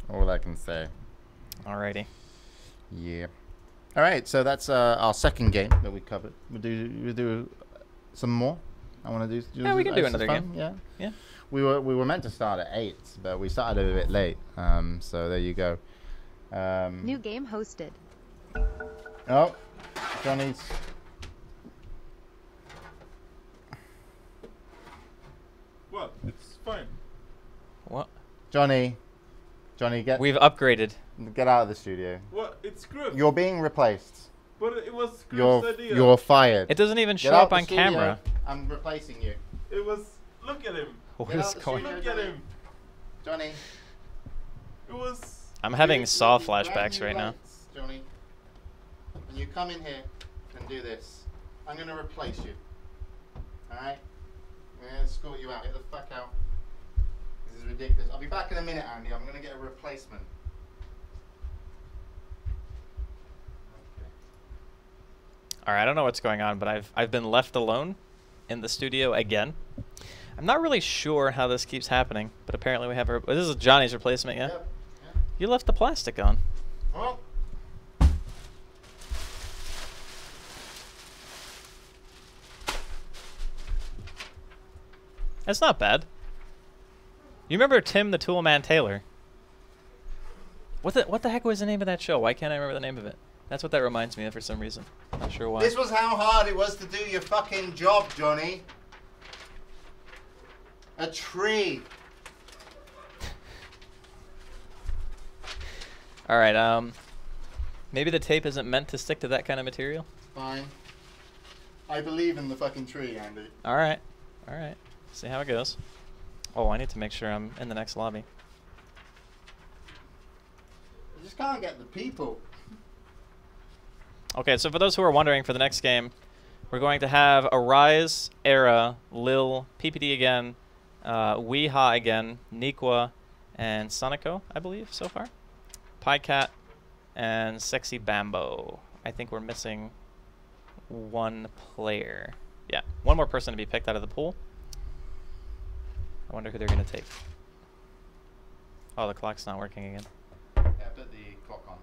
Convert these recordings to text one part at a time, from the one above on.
All I can say. Alrighty. Yeah. All right, so that's our second game that we covered. We'll do some more. I want to do. Yeah, we can do another game. Yeah. Yeah. We were meant to start at 8, but we started a bit late. So there you go. New game hosted. Oh, Johnny's. What? It's fine. What? Johnny, get We've upgraded. out of the studio. What? It's Griff. You're being replaced. But it was Griff's idea. You're fired. It doesn't even Get show out up the on studio. camera. I'm replacing you. It was. Look at him. What Get is out the going? studio. Look at him. Johnny. It was. I'm having Saw Brand flashbacks new right now. lights, Johnny. When you come in here and do this, I'm gonna replace you. Alright? I'm gonna escort you out. Get the fuck out. This is ridiculous. I'll be back in a minute, Andy. I'm gonna get a replacement. Alright, I don't know what's going on, but I've been left alone in the studio again. I'm not really sure how this keeps happening, but apparently we have a... This is Johnny's replacement, yeah? Yep. You left the plastic on. Well, That's not bad. You remember Tim the Toolman Taylor? What the heck was the name of that show? Why can't I remember the name of it? That's what that reminds me of for some reason. Not sure why. this was how hard it was to do your fucking job, Johnny. A tree. Alright, maybe the tape isn't meant to stick to that kind of material? Fine. I believe in the fucking tree, Andy. Alright. Alright. See how it goes. Oh, I need to make sure I'm in the next lobby. You just can't get the people. Okay, so for those who are wondering, for the next game, we're going to have Arise, Era, Lil, PPD again, Weeha again, Nikwa, and Sonico, I believe, so far. Pajkatt, and Sexy Bambo. I think we're missing one player. Yeah, one more person to be picked out of the pool. I wonder who they're going to take. Oh, the clock's not working again. Yeah, put the clock on.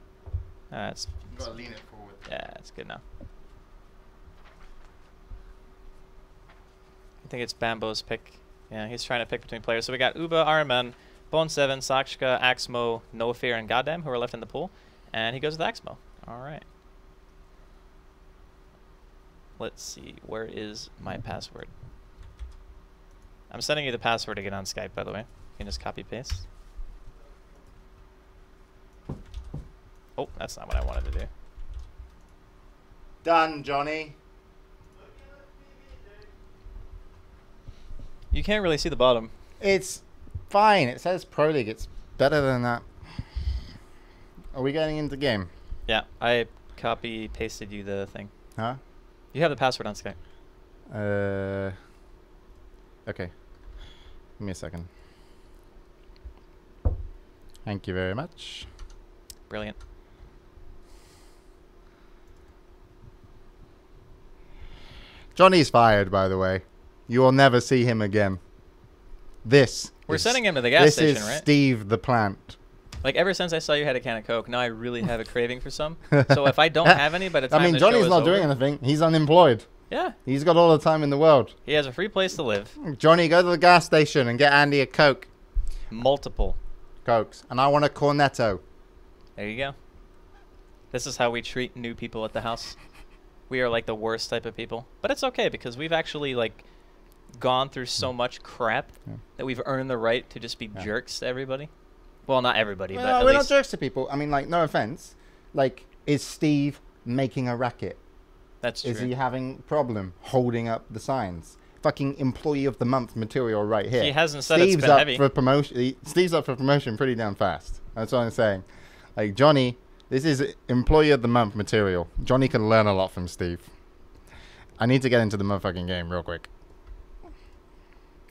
That's You gotta lean it forward. yeah, it's good now. I think it's Bambo's pick. Yeah, he's trying to pick between players. So we got Uba, RMN, Bone7, Sakshka, Axmo, No Fear, and Goddamn, who are left in the pool. And he goes with Axmo. Alright. Let's see. Where is my password? I'm sending you the password to get on Skype, by the way. You can just copy paste. Oh, that's not what I wanted to do. Done, Johnny. You can't really see the bottom. It's fine. It says Pro League. It's better than that. Are we getting into game? Yeah, I copy pasted you the thing. Huh? You have the password on Skype. Okay. Give me a second. Thank you very much. Brilliant. Johnny's fired, by the way. You will never see him again. We're sending him to the gas station, This is right? Steve the plant. Like, ever since I saw you had a can of Coke, now I really have a craving for some. So if I don't have any by the time I mean, the show Johnny's is not doing over- anything. He's unemployed. Yeah, He's got all the time in the world. he has a free place to live. Johnny, go to the gas station and get Andy a Coke. Multiple. Cokes. And I want a Cornetto. There you go. This is how we treat new people at the house. We are like the worst type of people. But it's okay because we've actually like gone through so much crap that we've earned the right to just be jerks to everybody. Well, not everybody, but Well, at we're not least jerks to people. I mean, like, no offense. Like, is Steve making a racket? that's true. Is he having problem holding up the signs? Fucking employee of the month material right here. He hasn't said Steve's it's been up heavy. for promotion. Steve's up for promotion pretty damn fast. That's what I'm saying. Like, Johnny, this is employee of the month material. Johnny can learn a lot from Steve. I need to get into the motherfucking game real quick.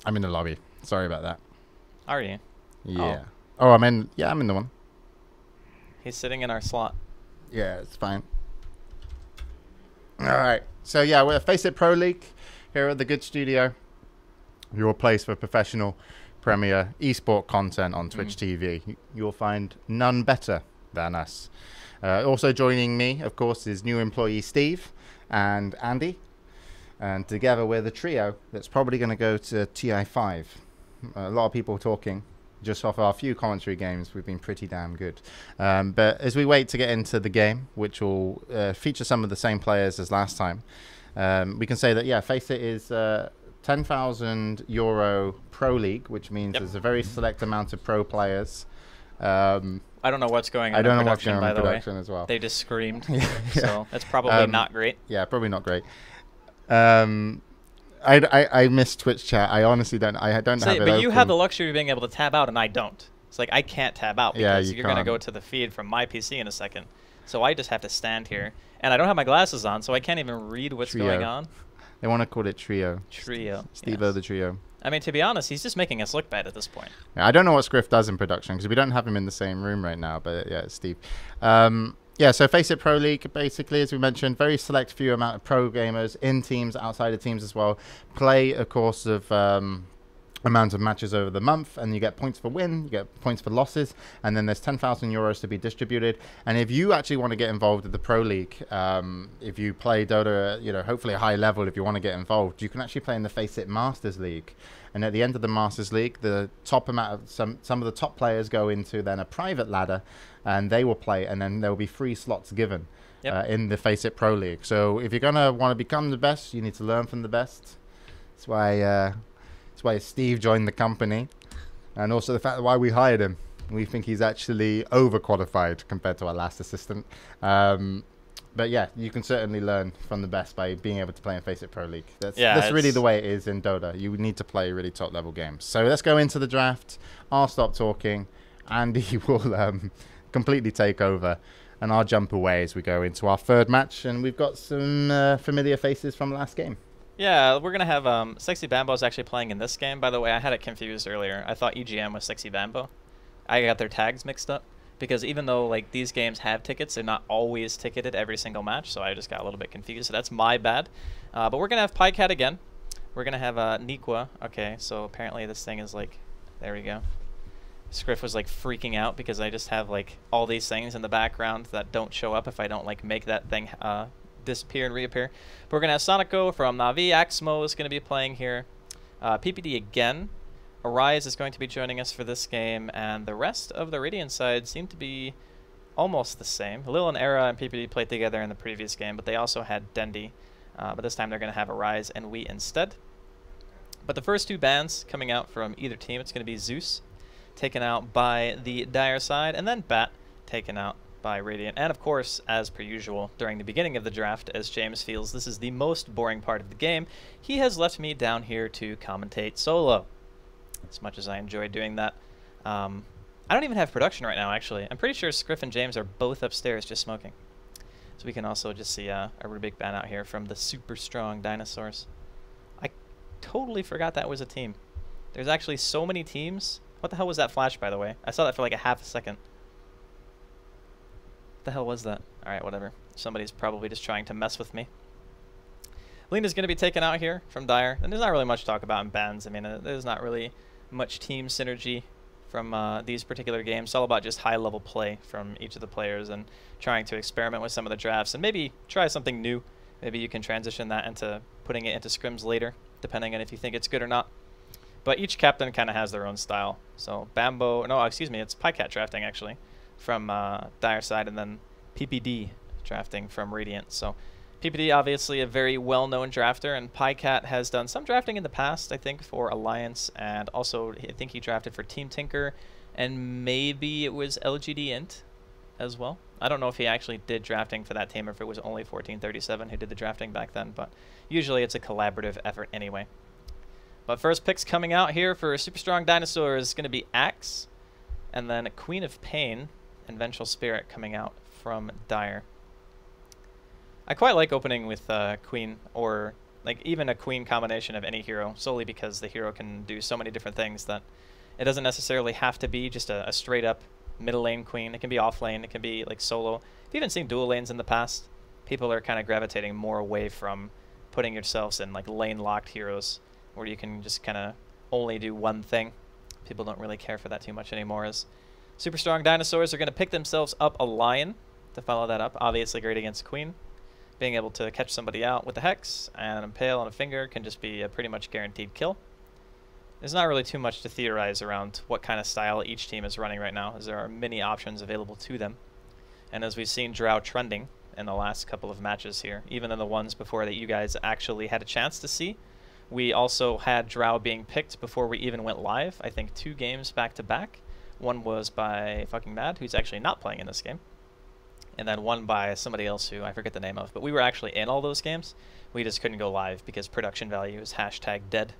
I'm in the lobby. Sorry about that. Are you? Yeah. Oh, I'm in. Yeah, I'm in the one. He's sitting in our slot. Yeah, it's fine. All right. So, yeah, we're at FACEIT Pro League here at the Good Studio. Your place for professional premier esport content on Twitch TV. You'll find none better than us. Also joining me, of course, is new employee Steve and Andy. And together we're the trio that's probably going to go to TI5. A lot of people talking. Just off our few commentary games, we've been pretty damn good. But as we wait to get into the game, which will feature some of the same players as last time, we can say that, yeah, FACEIT is €10,000 Pro League, which means there's a very select amount of pro players. I don't know what's going on I don't in know what's production, going on by in the production way. as well. They just screamed, so that's probably not great. Yeah, probably not great. I miss Twitch chat. I honestly don't. I don't have it But you open. have the luxury of being able to tab out, and I don't. It's like I can't tab out because you're going to can't. go to the feed from my PC in a second. So I just have to stand here, and I don't have my glasses on, so I can't even read what's going on. They want to call it Trio. Trio. Steve-O the Trio. I mean, to be honest, he's just making us look bad at this point. Yeah, I don't know what Scriff does in production because we don't have him in the same room right now. But yeah, it's Steve. Yeah, so FACEIT Pro League, basically, as we mentioned, very select few amount of pro gamers in teams, outside of teams as well. Play a course of amount of matches over the month, and you get points for win, you get points for losses, and then there's €10,000 to be distributed. And if you actually want to get involved with the Pro League, if you play Dota, hopefully a high level, if you want to get involved, you can actually play in the FACEIT Masters League. And at the end of the Masters League, the top amount of some of the top players go into then a private ladder, and they will play, and then there will be free slots given in the FACEIT Pro League. So if you're gonna want to become the best, you need to learn from the best. That's why Steve joined the company, and also the fact that why we hired him. We think he's actually overqualified compared to our last assistant. But yeah, you can certainly learn from the best by being able to play in FACEIT Pro League. That's really the way it is in Dota. You need to play really top level games. So let's go into the draft. I'll stop talking. Andy will completely take over, and I'll jump away as we go into our third match. And we've got some familiar faces from last game. Yeah, we're going to have Sexy Bambo's actually playing in this game. By the way, I had it confused earlier. I thought EGM was Sexy Bambo. I got their tags mixed up. Because even though like these games have tickets, they're not always ticketed every single match, so I just got a little bit confused. So that's my bad. But we're gonna have Pajkatt again. We're gonna have Nikwa. Okay, so apparently this thing is like, there we go. Scriff was like freaking out because I just have like all these things in the background that don't show up if I don't like make that thing disappear and reappear. But we're gonna have Sonico from Navi. Axmo is gonna be playing here. PPD again. Arise is going to be joining us for this game, and the rest of the Radiant side seem to be almost the same. Lil and Era and PPD played together in the previous game, but they also had Dendi. But this time they're going to have Arise and We instead. But the first two bans coming out from either team, it's going to be Zeus, taken out by the Dire side, and then Bat, taken out by Radiant. And of course, as per usual, during the beginning of the draft, as James feels this is the most boring part of the game, he has left me down here to commentate solo. As much as I enjoy doing that. I don't even have production right now, actually. I'm pretty sure Scriff and James are both upstairs just smoking. So we can also just see a Rubik ban out here from the super strong dinosaurs. I totally forgot that was a team. There's actually so many teams. What the hell was that flash, by the way? I saw that for like a half a second. What the hell was that? Alright, whatever. Somebody's probably just trying to mess with me. Lena's going to be taken out here from Dire. And there's not really much to talk about in bans. I mean, there's not really much team synergy from these particular games. It's all about just high-level play from each of the players and trying to experiment with some of the drafts and maybe try something new. Maybe you can transition that into putting it into scrims later, depending on if you think it's good or not. But each captain kind of has their own style. So Bambo, no, excuse me, it's Pajkatt drafting actually from Dire side, and then PPD drafting from Radiant. So PPD, obviously a very well-known drafter, and Pajkatt has done some drafting in the past, I think, for Alliance, and also I think he drafted for Team Tinker, and maybe it was LGD Int as well. I don't know if he actually did drafting for that team or if it was only 1437 who did the drafting back then, but usually it's a collaborative effort anyway. But first picks coming out here for Super Strong Dinosaurs is going to be Axe, and then Queen of Pain and Vengeful Spirit coming out from Dire. I quite like opening with Queen, or like even a Queen combination of any hero, solely because the hero can do so many different things that it doesn't necessarily have to be just a straight up middle lane Queen. It can be off lane, it can be like solo. I've even seen dual lanes in the past. People are kind of gravitating more away from putting yourselves in like lane locked heroes where you can just kind of only do one thing. people don't really care for that too much anymore, as super strong dinosaurs are going to pick themselves up a lion to follow that up. Obviously great against queen. Being able to catch somebody out with a hex and an impale on a finger can just be a pretty much guaranteed kill. There's not really too much to theorize around what kind of style each team is running right now, as there are many options available to them. And as we've seen Drow trending in the last couple of matches here, even in the ones before that you guys actually had a chance to see, we also had Drow being picked before we even went live. I think 2 games back to back. One was by fucking Mad, who's actually not playing in this game. And then one by somebody else who I forget the name of. But we were actually in all those games. We just couldn't go live because production value is #dead.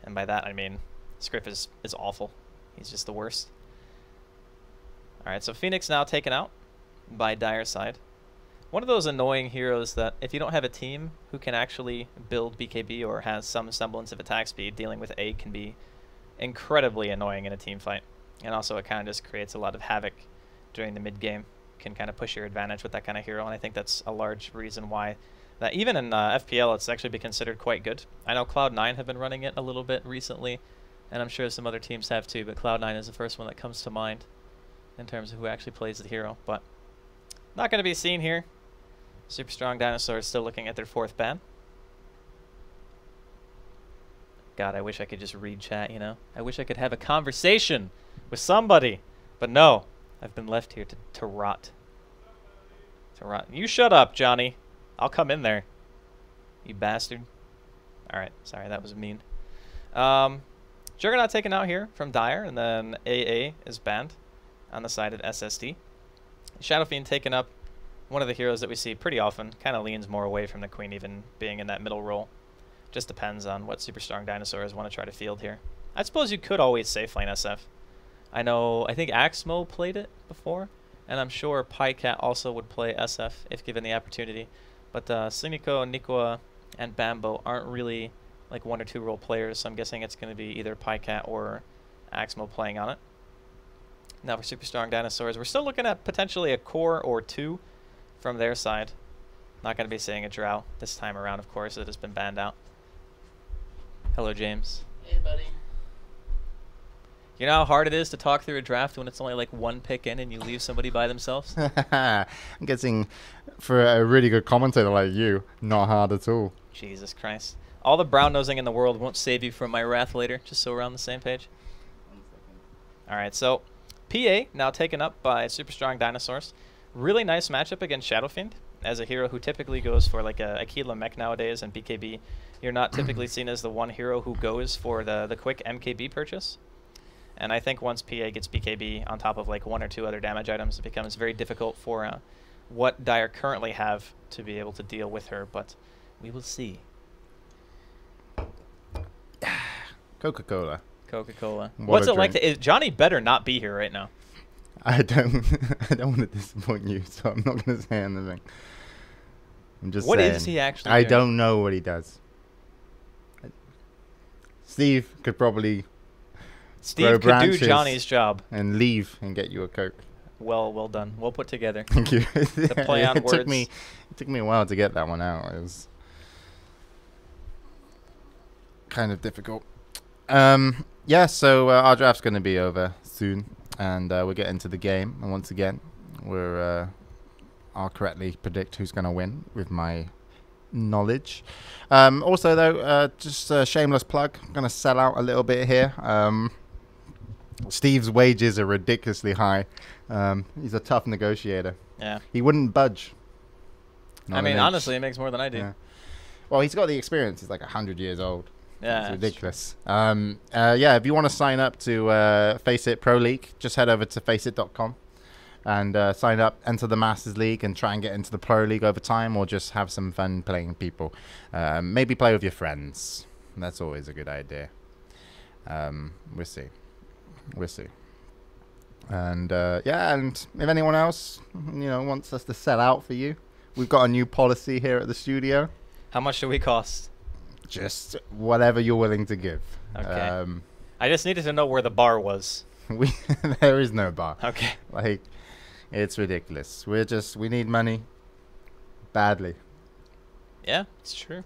And by that I mean Scriff is awful. He's just the worst. Alright, so Phoenix now taken out by Dire side. One of those annoying heroes that if you don't have a team who can actually build BKB or has some semblance of attack speed, dealing with A can be incredibly annoying in a team fight. And also it kind of just creates a lot of havoc during the mid game. Can kind of push your advantage with that kind of hero, and I think that's a large reason why that even in FPL it's actually been considered quite good. I know Cloud9 have been running it a little bit recently, and I'm sure some other teams have too, but Cloud9 is the first one that comes to mind in terms of who actually plays the hero. But not going to be seen here. Super strong dinosaurs still looking at their 4th ban. God, I wish I could just read chat, you know? I wish I could have a conversation with somebody, but no. I've been left here to rot. To rot. You shut up, Johnny. I'll come in there. You bastard. Alright, sorry, that was mean. Juggernaut taken out here from Dire, and then AA is banned on the side of SSD. Shadow Fiend taken up, one of the heroes that we see pretty often. Kind of leans more away from the queen, even being in that middle role. Just depends on what super strong dinosaurs want to try to field here. I suppose you could always safe lane SF. I think Axmo played it before, and I'm sure Pajkatt also would play SF if given the opportunity. But Sinico, Nikwa, and Bambo aren't really like 1 or 2 role players, so I'm guessing it's going to be either Pajkatt or Axmo playing on it. Now for super strong dinosaurs, we're still looking at potentially a core or 2 from their side. Not going to be seeing a Drow this time around, of course. It has been banned out. Hello, James. Hey, buddy. You know how hard it is to talk through a draft when it's only like 1 pick in and you leave somebody by themselves? I'm guessing for a really good commentator like you, not hard at all. Jesus Christ. All the brown nosing in the world won't save you from my wrath later, just so we're on the same page. 1 second. Alright, so PA now taken up by super strong dinosaurs. Really nice matchup against Shadow Fiend. As a hero who typically goes for like a Aquila mech nowadays and BKB, you're not typically seen as the one hero who goes for the quick MKB purchase. And I think once PA gets BKB on top of like 1 or 2 other damage items, it becomes very difficult for what Dire currently have to be able to deal with her, but we will see. Coca-Cola. Coca-Cola. What What's a it like drink. to... Johnny better not be here right now. I don't want to disappoint you, so I'm not going to say anything. I'm just What saying. is he actually I doing? don't know what he does. Steve could probably Steve grow could do branches Johnny's job. and leave and get you a Coke. Well done. Well put together. Thank you. The play on it words. took me a while to get that one out. It was kind of difficult. Yeah, so our draft's going to be over soon, and we'll get into the game. And once again, I'll correctly predict who's going to win with my knowledge. Also, though, just a shameless plug. I'm going to sell out a little bit here. Steve's wages are ridiculously high. He's a tough negotiator. Yeah. He wouldn't budge. I mean, honestly, it makes more than I do. Yeah. Well, he's got the experience. He's like 100 years old. Yeah. It's ridiculous. Yeah, if you want to sign up to FACEIT Pro League, just head over to faceit.com and sign up, enter the Masters League, and try and get into the Pro League over time, or just have some fun playing people. Maybe play with your friends. That's always a good idea. We'll see. We'll see. And yeah, and if anyone else, wants us to sell out for you, we've got a new policy here at the studio. How much do we cost? Just whatever you're willing to give. Okay. I just needed to know where the bar was. There is no bar. Okay. Like, it's ridiculous. We need money badly. Yeah, it's true.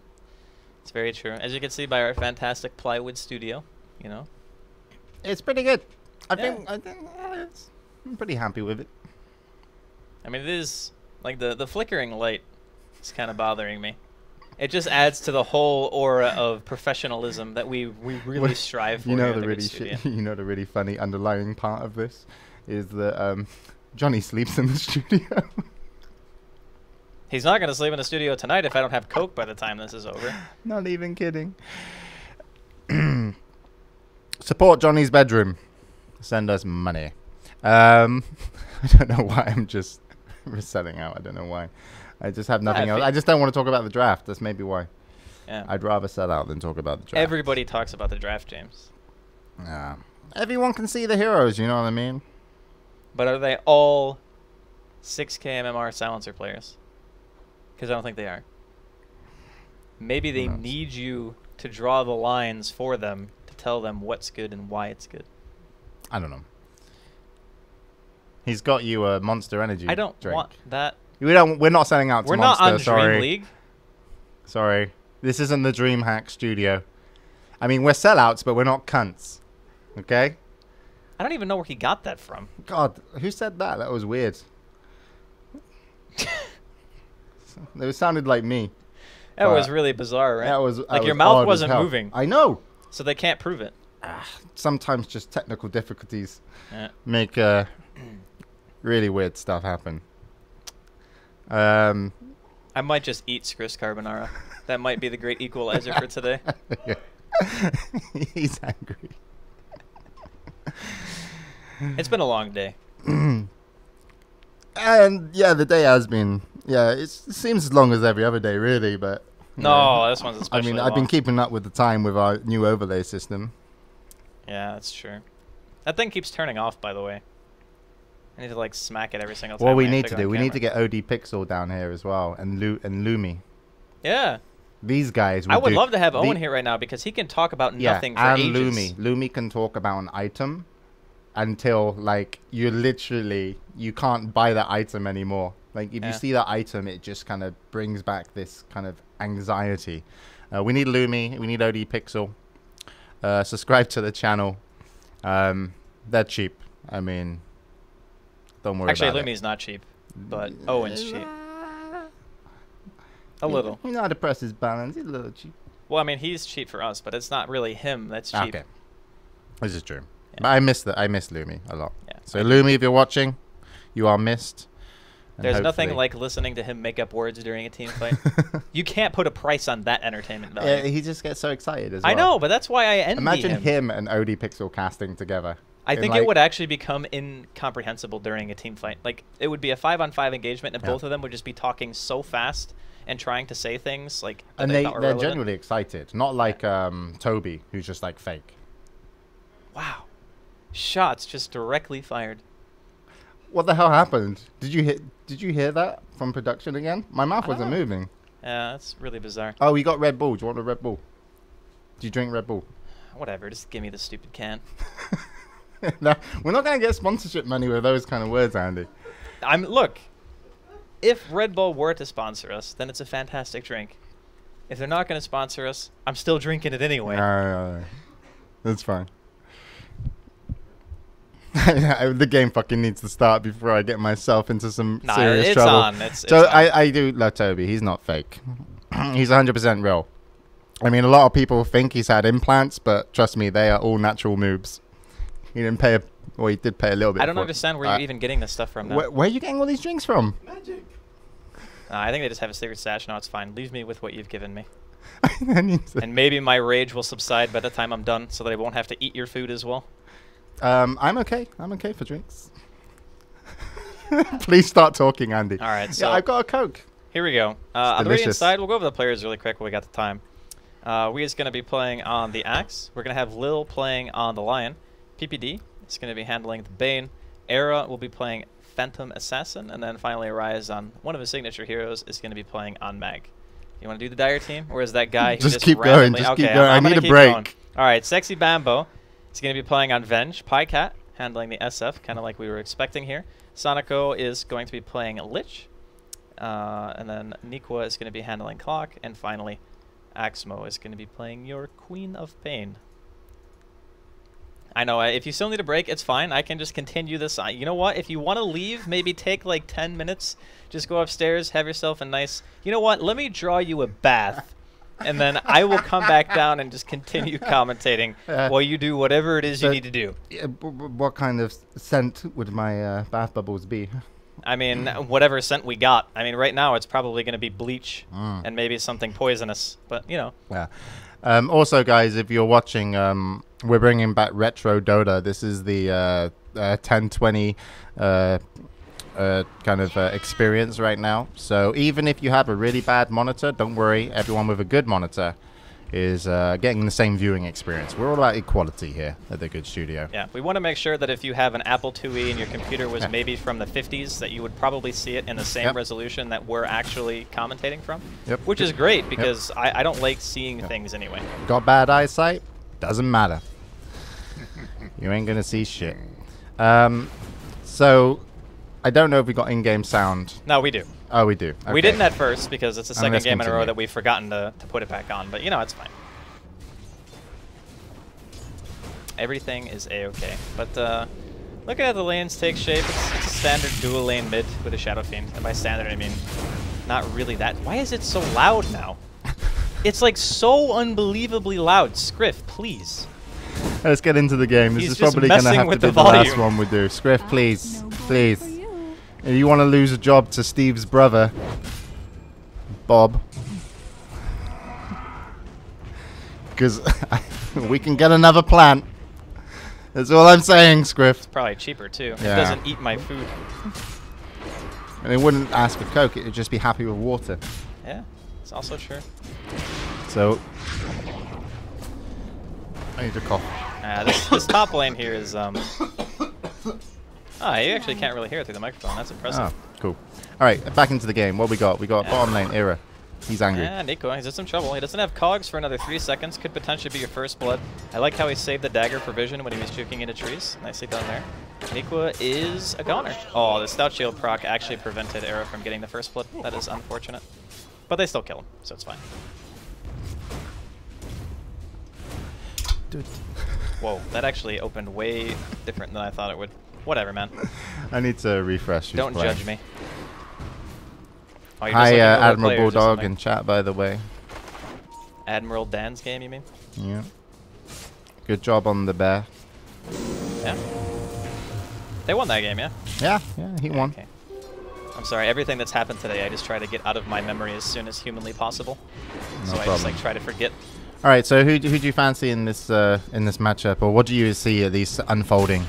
It's very true. As you can see by our fantastic plywood studio, It's pretty good. I Yeah. think I'm pretty happy with it. I mean, it is like the flickering light is kind of bothering me. It just adds to the whole aura of professionalism that we really strive for. You know here at the the really Good Studio. you know the really funny underlying part of this is that Johnny sleeps in the studio. He's not going to sleep in the studio tonight if I don't have Coke by the time this is over. Not even kidding. Support Johnny's bedroom. Send us money. I don't know why I'm just selling out. I don't know why. I just have nothing else. I just don't want to talk about the draft. That's maybe why. Yeah. I'd rather sell out than talk about the draft. Everybody talks about the draft, James. Yeah. Everyone can see the heroes, you know what I mean? But are they all 6K MMR silencer players? Because I don't think they are. Maybe they need you to draw the lines for them to tell them what's good and why it's good. I don't know. He's got you a Monster Energy I don't drink. want that. We're not selling out to We're Monster, not on sorry. Dream League. Sorry. This isn't the DreamHack studio. I mean, we're sellouts, but we're not cunts. Okay? I don't even know where he got that from. God, who said that? That was weird. It sounded like me. That was really bizarre, right? That was like your was mouth odd as wasn't hell. moving, I know. so they can't prove it. Sometimes just technical difficulties Yeah. make really weird stuff happen. I might just eat Skris Carbonara. That might be the great equalizer for today. He's angry. It's been a long day. And yeah, the day has been. Yeah, it seems as long as every other day, really. But No, this one's especially I mean, long. I've been keeping up with the time with our new overlay system. Yeah, that's true. That thing keeps turning off, by the way. I need to like smack it every single time. What we I need have to go do, on we need to camera. get OD Pixel down here as well, and Lumi. Yeah, These guys. I would do love to have the- Owen here right now because he can talk about Yeah, nothing for and ages. Lumi. Lumi can talk about an item until like you can't buy that item anymore. Like if you see that item, it just kind of brings back this kind of anxiety. We need Lumi. We need OD Pixel. Subscribe to the channel. They're cheap. I mean, don't worry Actually, about it. Lumi's not cheap, but Owen's cheap. A little. You know how to press his balance. He's a little cheap. Well, I mean, he's cheap for us, but it's not really him that's cheap. Okay, this is true. Yeah. But I miss Lumi a lot. Yeah. So Lumi, if you're watching, you are missed. And There's nothing hopefully- like listening to him make up words during a team fight. You can't put a price on that entertainment value. Yeah, he just gets so excited as well. I know, but that's why I envy Imagine him. him and OD Pixel casting together. I in think like- it would actually become incomprehensible during a team fight. Like, it would be a 5-on-5 engagement, and Yeah. both of them would just be talking so fast and trying to say things like that And they thought were they're relevant. genuinely excited. Not like Toby, who's just like fake. Wow. Shots just directly fired. What the hell happened? Did you hear that from production again? My mouth wasn't know. moving. Yeah, that's really bizarre. Oh, you got Red Bull. Do you want a Red Bull? Do you drink Red Bull? Whatever, just give me the stupid can. No, we're not going to get sponsorship money with those kind of words, Andy. Look, if Red Bull were to sponsor us, then it's a fantastic drink. If they're not going to sponsor us, I'm still drinking it anyway. No. That's fine. The game fucking needs to start before I get myself into some Nah, serious it's trouble. on. It's So on. I do love Toby. He's not fake. He's 100% real. I mean, a lot of people think he's had implants, but trust me, they are all natural moves. He didn't pay he did pay a little bit. I don't for it. understand where you're even getting this stuff from now. Where are you getting all these drinks from? Magic. I think they just have a secret stash. No, it's fine. Leave me with what you've given me. And And maybe my rage will subside by the time I'm done, so that I won't have to eat your food as well. I'm okay. I'm okay for drinks. Please start talking, Andy. All right, so Yeah, I've got a Coke. here we go. On the right-hand delicious. side, we'll go over the players really quick while we got the time. We're just going to be playing on the Axe. We're going to have Lil playing on the Lion. PPD is going to be handling the Bane. Era will be playing Phantom Assassin. And then finally, Rise on one of his signature heroes is going to be playing on Mag. You want to do the Dire team? Or is that guy who Just keep going, randomly... just okay, keep going. I I'm need gonna a keep break. going. All right, Sexy Bambo is going to be playing on Venge. Pajkatt handling the SF, kind of like we were expecting here. Sonico is going to be playing Lich. And then Nikwa is going to be handling Clock. And finally, Axmo is going to be playing your Queen of Pain. I know. If you still need a break, it's fine. I can just continue this. You know what? If you want to leave, maybe take like 10 minutes. Just go upstairs, have yourself a nice... You know what? Let me draw you a bath. And then I will come back down and just continue commentating while you do whatever it is you need to do. What kind of scent would my bath bubbles be? I mean, whatever scent we got. I mean, right now it's probably going to be bleach and maybe something poisonous. But, you know. Yeah. Also, guys, if you're watching, we're bringing back retro Dota. This is the 1020 kind of experience right now. So even if you have a really bad monitor, don't worry. Everyone with a good monitor is getting the same viewing experience. We're all about equality here at the Good Studio. Yeah, we want to make sure that if you have an Apple IIe and your computer was maybe from the 50s, that you would probably see it in the same resolution that we're actually commentating from. Which is great because I don't like seeing things anyway. Got bad eyesight? Doesn't matter. You ain't gonna see shit. So I don't know if we got in-game sound. No, we do. Oh, we do. Okay. We didn't at first because it's the second game in a row that we've forgotten to put it back on. But, you know, it's fine. Everything is A-okay. But looking at the lanes take shape, it's a standard dual lane mid with a Shadow Fiend. And by standard, I mean not really that. Why is it so loud now? It's like so unbelievably loud. Scriff, please. Let's get into the game. This is probably going to have to be the last one we do. Scriff, please. Please. If you want to lose a job to Steve's brother, Bob, because we can get another plant. That's all I'm saying, Scriff. It's probably cheaper, too. Yeah. It doesn't eat my food. And it wouldn't ask for Coke. It would just be happy with water. Yeah, it's also true. So, I need to cough. This top lane here is... Oh, you actually can't really hear it through the microphone. That's impressive. Oh, cool. All right, back into the game. What we got? We got bottom lane, Era. He's angry. Yeah, Nico, he's in some trouble. He doesn't have cogs for another 3 seconds. Could potentially be your first blood. I like how he saved the dagger for vision when he was juking into trees. Nicely done there. Nico is a goner. Oh, the Stout Shield proc actually prevented Era from getting the first blood. That is unfortunate. But they still kill him, so it's fine. Dude. Whoa, that actually opened way different than I thought it would. Whatever, man. I need to refresh. Don't judge me. Oh, hi, Admiral Bulldog in chat, by the way. Admiral Dan's game, you mean? Yeah. Good job on the bear. Yeah. They won that game, yeah? Yeah, he won. Okay. I'm sorry, everything that's happened today, I just try to get out of my memory as soon as humanly possible. No so problem. I just like try to forget. All right, so who do you fancy in this matchup, or what do you see at least unfolding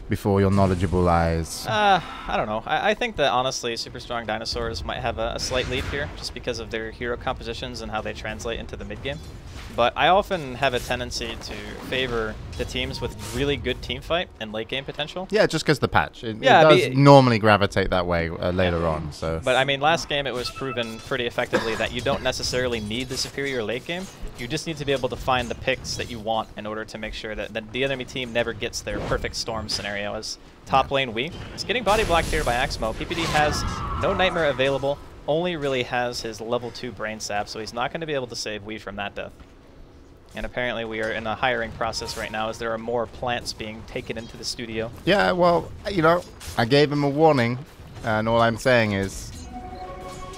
before your knowledgeable eyes? I don't know. I think that honestly, super strong dinosaurs might have a slight lead here, just because of their hero compositions and how they translate into the mid game. But I often have a tendency to favor the teams with really good team fight and late game potential. Yeah, just because the patch. It does normally gravitate that way later on. So. But I mean, last game it was proven pretty effectively that you don't necessarily need the superior late game. You just need to be able to find the picks that you want in order to make sure that the enemy team never gets their perfect storm scenario. As top lane Wii is getting body blocked here by Axmo. PPD has no Nightmare available, only really has his level 2 Brain Sap, so he's not going to be able to save Wii from that death. And apparently we are in a hiring process right now as there are more plants being taken into the studio. Yeah, well, you know, I gave him a warning, and all I'm saying is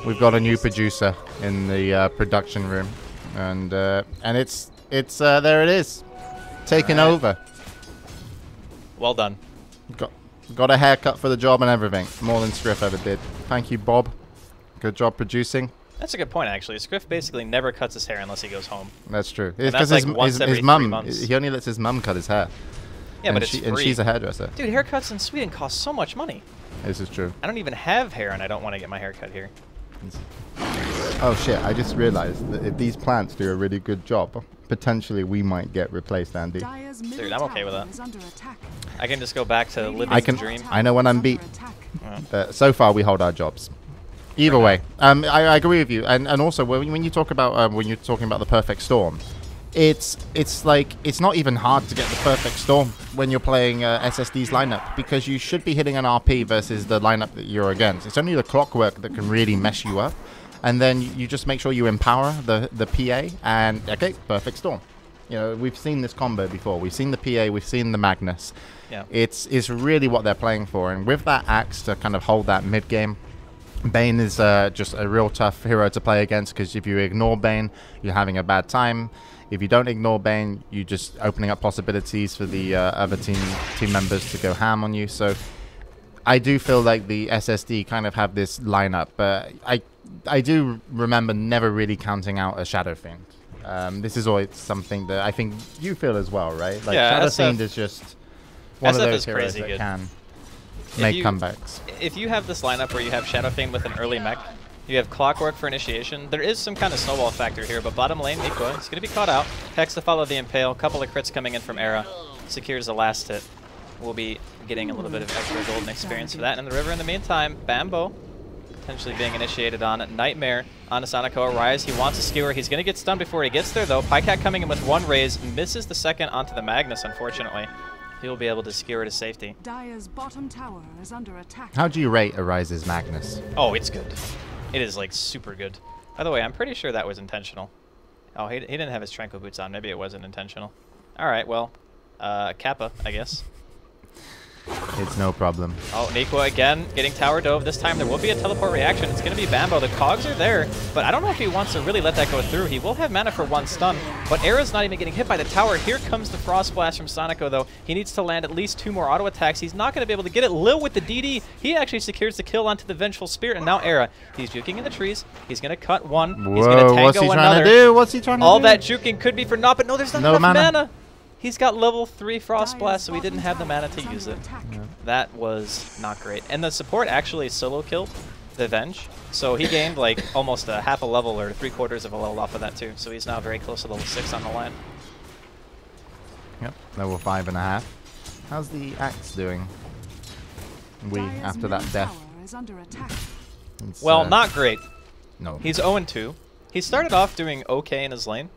we've got a new producer in the production room, and it's there it is, taking over. Well done. Got a haircut for the job and everything, more than Scriff ever did. Thank you, Bob. Good job producing. That's a good point, actually. Scriff basically never cuts his hair unless he goes home. That's true. Because like his mum, he only lets his mum cut his hair. Yeah, but it's free. And she's a hairdresser. Dude, haircuts in Sweden cost so much money. This is true. I don't even have hair, and I don't want to get my hair cut here. Oh shit, I just realized that if these plants do a really good job, potentially we might get replaced, Andy. Dude, I'm okay with that. I can just go back to living the dream. I know when I'm beat. So far, we hold our jobs. Either way, I agree with you, and also when you talk about when you're talking about the perfect storm, it's like it's not even hard to get the perfect storm when you're playing SSD's lineup, because you should be hitting an RP versus the lineup that you're against. It's only the clockwork that can really mess you up, and then you just make sure you empower the PA, and okay, perfect storm. You know, we've seen this combo before. We've seen the PA, we've seen the Magnus. Yeah. It's really what they're playing for. And with that Axe to kind of hold that mid game, Bane is just a real tough hero to play against, because if you ignore Bane, you're having a bad time. If you don't ignore Bane, you're just opening up possibilities for the other team members to go ham on you. So I do feel like the SSD kind of have this lineup, but I do remember never really counting out a Shadow Fiend. This is always something that I think you feel as well, right? Like yeah, Shadow Fiend is just one of those heroes that can make comebacks. If you have this lineup where you have Shadow Fiend with an early mech, you have Clockwork for initiation, there is some kind of snowball factor here, but bottom lane, Nikwa is going to be caught out. Hex to follow the Impale, couple of crits coming in from Era, secures the last hit. We'll be getting a little bit of extra golden experience for that. And in the river in the meantime, Bambo potentially being initiated on. Nightmare on Asanico. Rise, he wants a skewer. He's going to get stunned before he gets there, though. Pajkatt coming in with one raise, misses the second onto the Magnus, unfortunately. He'll be able to skewer to safety. Dire's bottom tower is under attack. How do you rate Arise's Magnus? Oh, it's good. It is, like, super good. By the way, I'm pretty sure that was intentional. Oh, he didn't have his Tranquil boots on. Maybe it wasn't intentional. All right, well, Kappa, I guess. It's no problem. Oh, Nikwa again getting tower dove. This time there will be a teleport reaction. It's going to be Bambo. The cogs are there, but I don't know if he wants to really let that go through. He will have mana for one stun, but Era's not even getting hit by the tower. Here comes the Frost Blast from Sonico, though. He needs to land at least 2 more auto attacks. He's not going to be able to get it. Lil with the DD. He actually secures the kill onto the Vengeful Spirit, and now Era. He's juking in the trees. He's going to cut one. Whoa, he's going to tango what's he another. trying to do? What's he trying to do? All that juking could be for naught, but no, there's not No enough mana. mana. He's got level 3 Frost Blast, so he didn't have the mana to use it. Yeah. That was not great. And the support actually solo killed the Venge, so he gained like almost a half a level or 3/4 of a level off of that too. So he's now very close to level 6 on the line. Yep, level 5.5. How's the Axe doing? After that death. Well, not great. No. He's 0-2. He started off doing okay in his lane.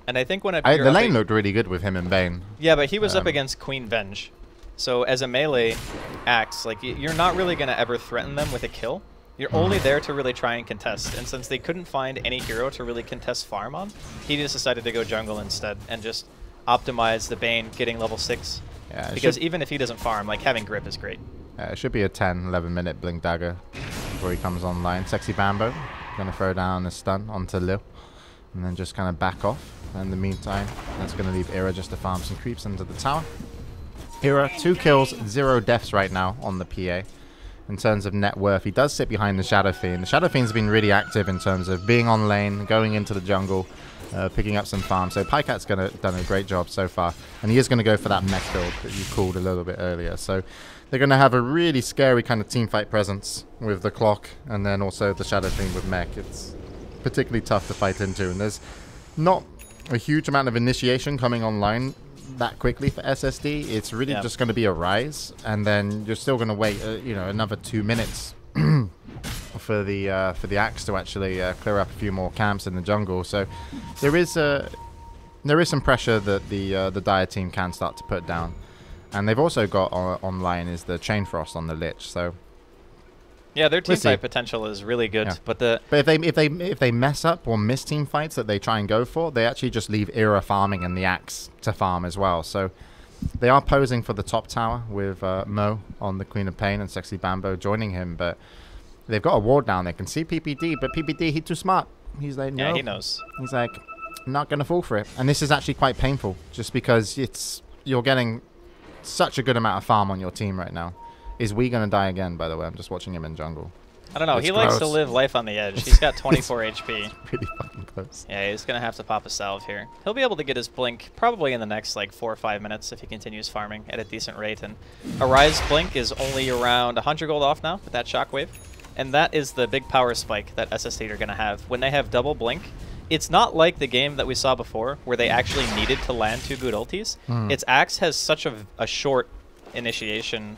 And I think when the lane looked really good with him and Bane. Yeah, but he was up against Queen Venge. So as a melee Axe, like you're not really going to ever threaten them with a kill. You're only there to really try and contest. And since they couldn't find any hero to really contest farm on, he just decided to go jungle instead and just optimize the Bane getting level 6. Yeah, because even if he doesn't farm, like having grip is great. It should be a 10-11 minute Blink Dagger before he comes online. Sexy Bambo going to throw down a stun onto Lil and then just kind of back off. In the meantime, that's going to leave Era just to farm some creeps into the tower. Era, 2 kills, 0 deaths right now on the PA. In terms of net worth, he does sit behind the Shadow Fiend. The Shadow Fiend's been really active in terms of being on lane, going into the jungle, picking up some farm. So Pajkatt's done a great job so far. And he is going to go for that mech build that you called a little bit earlier. So they're going to have a really scary kind of teamfight presence with the clock and then also the Shadow Fiend with mech. It's particularly tough to fight into. And there's not a huge amount of initiation coming online that quickly for SSD. It's really just going to be a rise, and then you're still going to wait, another 2 minutes for the Axe to actually clear up a few more camps in the jungle. So there is some pressure that the Dire team can start to put down, and they've also got online is the Chain Frost on the Lich. So. Yeah, their team fight potential is really good, but if they mess up or miss team fights that they try and go for, they actually just leave Era farming and the Axe to farm as well. So they are posing for the top tower with Mo on the Queen of Pain and Sexy Bambo joining him, but they've got a ward down. They can see PPD, but PPD, he's too smart. He's like, no. Yeah, he knows. He's like, I'm not going to fall for it. And this is actually quite painful, just because you're getting such a good amount of farm on your team right now. Is we going to die again, by the way? I'm just watching him in jungle. I don't know. He likes to live life on the edge. He's got 24 HP. Really fucking close. Yeah, he's going to have to pop a salve here. He'll be able to get his blink probably in the next like 4 or 5 minutes if he continues farming at a decent rate. And Arise blink is only around 100 gold off now with that shockwave. And that is the big power spike that SSD are going to have. When they have double blink, it's not like the game that we saw before where they actually needed to land 2 good ultis. Its Axe has such a short initiation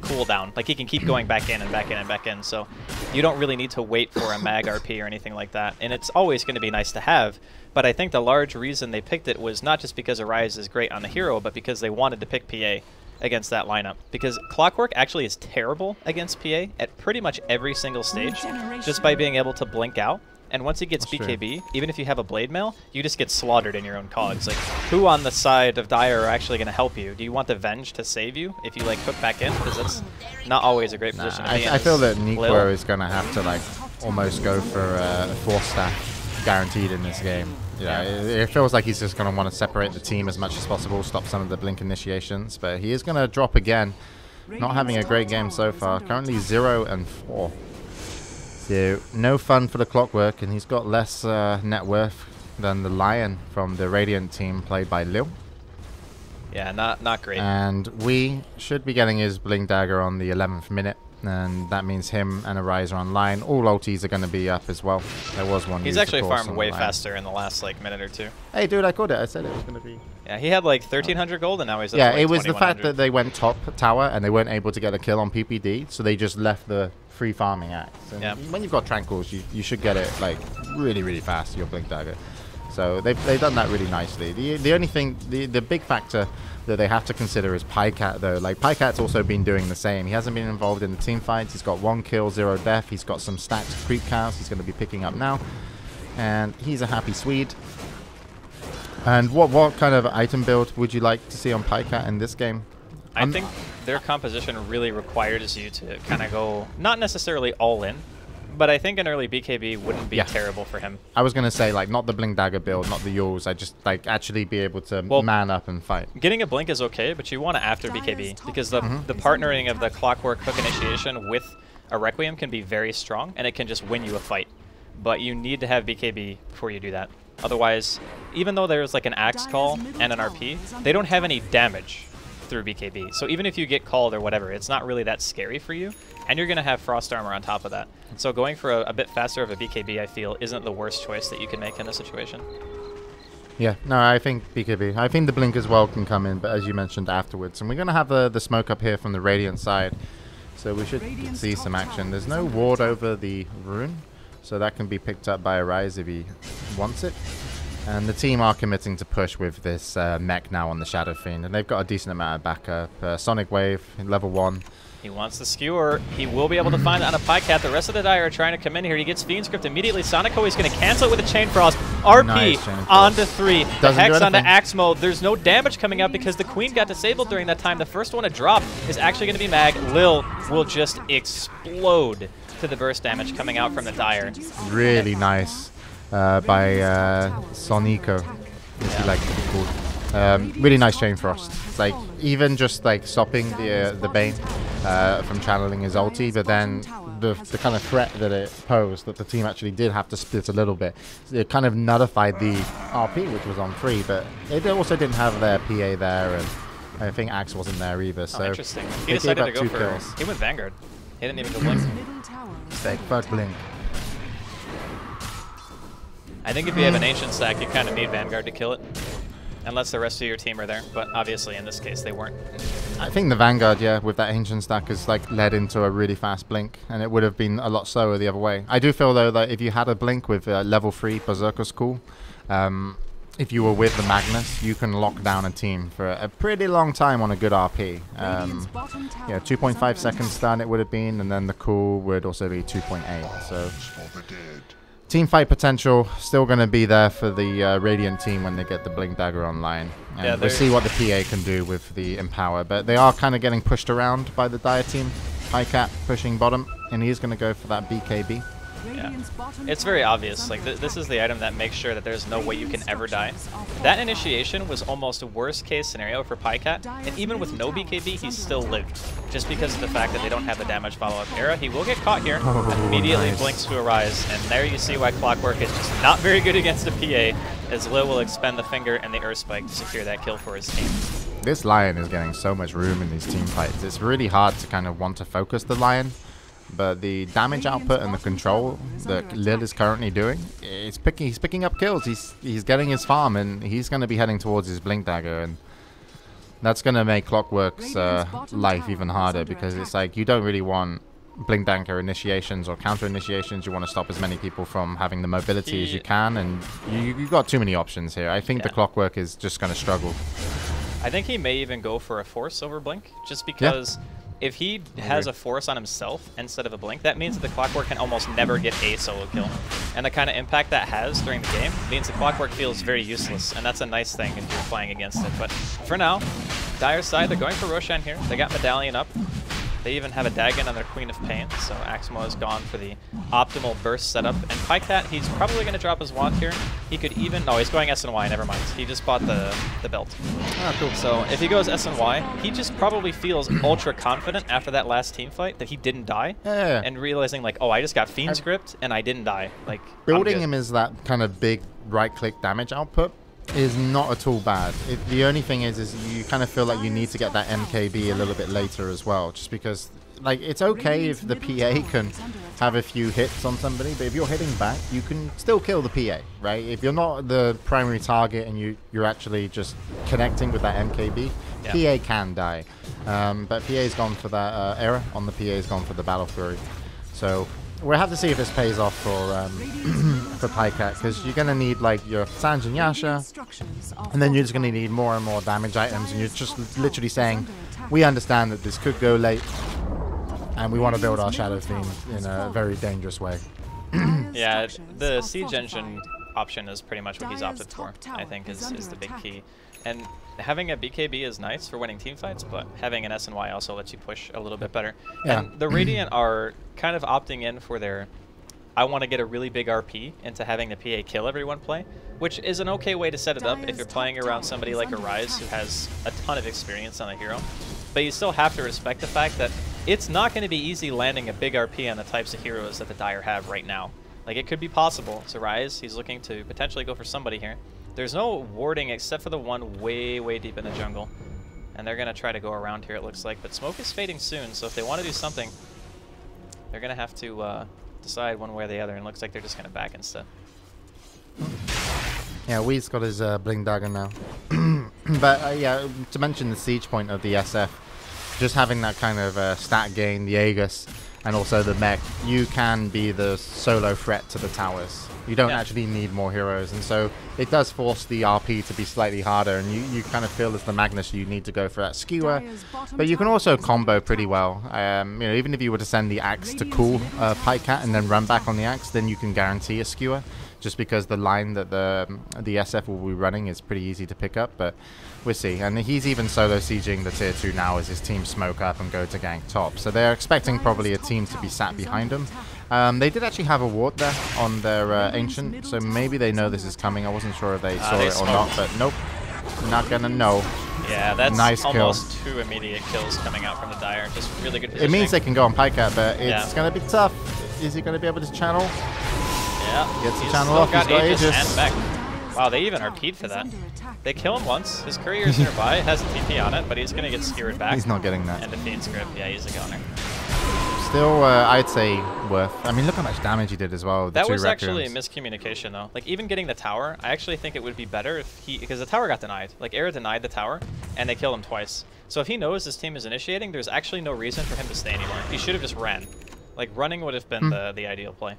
cooldown. Like he can keep going back in and back in and back in, so you don't really need to wait for a mag RP or anything like that, and it's always going to be nice to have. But I think the large reason they picked it was not just because Arise is great on the hero, but because they wanted to pick PA. against that lineup, because Clockwork actually is terrible against PA at pretty much every single stage, just by being able to blink out. And once he gets BKB, even if you have a Blade Mail, you just get slaughtered in your own cogs. Like, who on the side of Dire are actually going to help you? Do you want the Venge to save you if you, like, hook back in? Because that's not always a great position to be in. I feel that Nikwa is going to have to, like, almost go for 4-stack guaranteed in this game. Yeah, it feels like he's just going to want to separate the team as much as possible, stop some of the blink initiations. But he is going to drop again. Not having a great game so far. Currently 0 and 4. So no fun for the Clockwork, and he's got less net worth than the Lion from the Radiant team played by Lil. Yeah, not great. And we should be getting his Blink Dagger on the 11th minute, and that means him and Arise are online. All ultis are going to be up as well. There was one. He's actually farmed way faster in the last like minute or two. Hey, dude, I called it. I said it was going to be. Yeah, he had like 1,300 gold, and now he's up yeah. to like It was the fact that they went top tower and they weren't able to get a kill on PPD, so they just left the free farming axe. And when you've got Tranquils, you should get it like really fast, your Blink Dagger. So they've done that really nicely. The only thing, the big factor that they have to consider is Pajkatt, though. Like, Pajkatt's also been doing the same. He hasn't been involved in the team fights. He's got 1 kill, 0 death. He's got some stacked creep cows he's going to be picking up now. And he's a happy Swede. And what kind of item build would you like to see on Pajkatt in this game? I think their composition really requires you to kind of go, not necessarily all in, but I think an early BKB wouldn't be terrible for him. I was going to say, like, not the Blink Dagger build, not the Yules. I just, like, actually be able to man up and fight. Getting a Blink is okay, but you want to after BKB, because the partnering of the Clockwork hook initiation with a Requiem can be very strong, and it can just win you a fight. But you need to have BKB before you do that. Otherwise, even though there's, like, an Axe call and an RP, they don't have any damage through BKB. So even if you get called or whatever, it's not really that scary for you, and you're going to have Frost Armor on top of that. So going for a bit faster of a BKB, I feel, isn't the worst choice that you can make in this situation. Yeah, no, I think BKB. I think the Blink as well can come in, but as you mentioned, afterwards. And we're going to have the smoke up here from the Radiant side, so we should see some action. There's no ward over the rune, so that can be picked up by Arise if he wants it. And the team are committing to push with this mech now on the Shadow Fiend, and they've got a decent amount of backup. Sonic Wave, level 1. He wants the skewer. He will be able to find it on a Pajkatt. The rest of the Dire are trying to come in here. He gets Fiend Script immediately. Sonico is going to cancel it with a Chain Frost. RP onto 3. The Hex onto Axe mode. There's no damage coming out because the Queen got disabled during that time. The first one to drop is actually going to be Mag. Lil will just explode to the burst damage coming out from the Dire. Really nice by Sonico, if you like to be called. Really nice Chain Frost. Like, even just like stopping the Bane from channeling his ulti, but then the kind of threat that it posed, that the team actually did have to split a little bit. It kind of nullified the RP, which was on 3, but it also didn't have their PA there, and I think Axe wasn't there either. So interesting. He decided to go for kills. He went Vanguard. He didn't even go Blink. Fuck Blink. I think if you have an Ancient stack, you kind of need Vanguard to kill it. Unless the rest of your team are there, but obviously in this case they weren't. I think the Vanguard, yeah, with that Ancient stack has like led into a really fast Blink, and it would have been a lot slower the other way. I do feel though that if you had a Blink with level 3 Berserker's Cool, if you were with the Magnus, you can lock down a team for a pretty long time on a good RP. Yeah, 2.5 seconds stun it would have been, and then the Cool would also be 2.8. So team fight potential still going to be there for the Radiant team when they get the Blink Dagger online. And yeah, we'll see what the PA can do with the Empower. But they are kind of getting pushed around by the Dire team. Pajkatt pushing bottom, and he's going to go for that BKB. Yeah. It's very obvious. Like this is the item that makes sure that there's no way you can ever die. That initiation was almost a worst case scenario for Pajkatt, and even with no BKB, he still lived, just because of the fact that they don't have the damage follow-up era. He will get caught here, immediately blinks to Arise, and there you see why Clockwork is just not very good against a PA, as Lil will expend the Finger and the Earth Spike to secure that kill for his team. This Lion is getting so much room in these team fights. It's really hard to kind of want to focus the Lion. But the damage output and the control that Lil is currently doing, he's picking up kills. He's getting his farm, and he's going to be heading towards his Blink Dagger, and that's going to make Clockwork's life even harder, because it's like you don't really want Blink Dagger initiations or counter initiations. You want to stop as many people from having the mobility as you can, and you've got too many options here. I think the Clockwork is just going to struggle. I think he may even go for a Force over Blink, just because if he has a Force on himself instead of a Blink, that means that the Clockwork can almost never get a solo kill. And the kind of impact that has during the game means the Clockwork feels very useless, and that's a nice thing if you're playing against it. But for now, Dire's side, they're going for Roshan here. They got Medallion up. They even have a Dagon on their Queen of Pain, so Axmo has gone for the optimal burst setup. And Pajkatt, he's probably going to drop his wand here. He could even... No, he's going SNY, never mind. He just bought the belt. Ah, cool. So if he goes SNY, he just probably feels ultra confident after that last team fight that he didn't die. Yeah. And realizing, like, oh, I just got Fiend Script and I didn't die. Like, building him as that kind of big right-click damage output is not at all bad. The only thing is you kind of feel like you need to get that MKB a little bit later as well, just because, like, it's okay if the PA can have a few hits on somebody, but if you're hitting back, you can still kill the PA, right? If you're not the primary target and you're actually just connecting with that MKB, PA can die. But PA's gone for that error on the PA's gone for the Battle Fury. So we'll have to see if this pays off for Pajkatt, because you're going to need like your Sanj and Yasha, and then you're just going to need more and more damage items, and you're just literally saying, we understand that this could go late, and we want to build our Shadow Fiend in a very dangerous way. Yeah, the Siege Engine option is pretty much what he's opted for, I think, is the big key. And having a BKB is nice for winning team fights, but having an SNY also lets you push a little bit better. Yeah. And the Radiant are kind of opting in for their, I want to get a really big RP into having the PA kill everyone play, which is an okay way to set it up if you're playing around somebody like Arise who has a ton of experience on a hero. But you still have to respect the fact that it's not going to be easy landing a big RP on the types of heroes that the Dire have right now. Like, it could be possible. It's Arise. He's looking to potentially go for somebody here. There's no warding except for the one way, way deep in the jungle. And they're going to try to go around here, it looks like. But smoke is fading soon, so if they want to do something, they're going to have to decide one way or the other. And it looks like they're just going to back instead. Yeah, Wee's got his Bling Dagger now. But yeah, to mention the siege point of the SF, just having that kind of stat gain, the Aegis, and also the mech, you can be the solo threat to the towers. You don't actually need more heroes, and so it does force the RP to be slightly harder, and you kind of feel as the Magnus you need to go for that skewer, but you can also combo pretty well. You know, even if you were to send the axe to cool Pajkatt and then run back on the axe, then you can guarantee a skewer, just because the line that the SF will be running is pretty easy to pick up, but we'll see. And he's even solo sieging the tier 2 now as his team smoke up and go to gank top, so they're expecting probably a team to be sat behind him. They did actually have a ward there on their Ancient, so maybe they know this is coming. I wasn't sure if they saw it or not, but nope. Not gonna know. Yeah, that's nice almost 2 immediate kills coming out from the Dire. Just really good positioning. It means they can go on Pajkatt, but it's gonna be tough. Is he gonna be able to channel? Yeah. Gets the channel off, he's got Aegis. And back. Wow, they even RP'd for that. They kill him once. His courier's nearby, has a TP on it, but he's gonna get skewered back. He's not getting that. And the Fiend Script, yeah, he's a goner. Still, I'd say worth. I mean, look how much damage he did as well. That was actually a miscommunication, though. Like, even getting the tower, I actually think it would be better if he... Because the tower got denied. Like, Era denied the tower, and they killed him twice. So if he knows his team is initiating, there's actually no reason for him to stay anymore. He should have just ran. Like, running would have been the ideal play.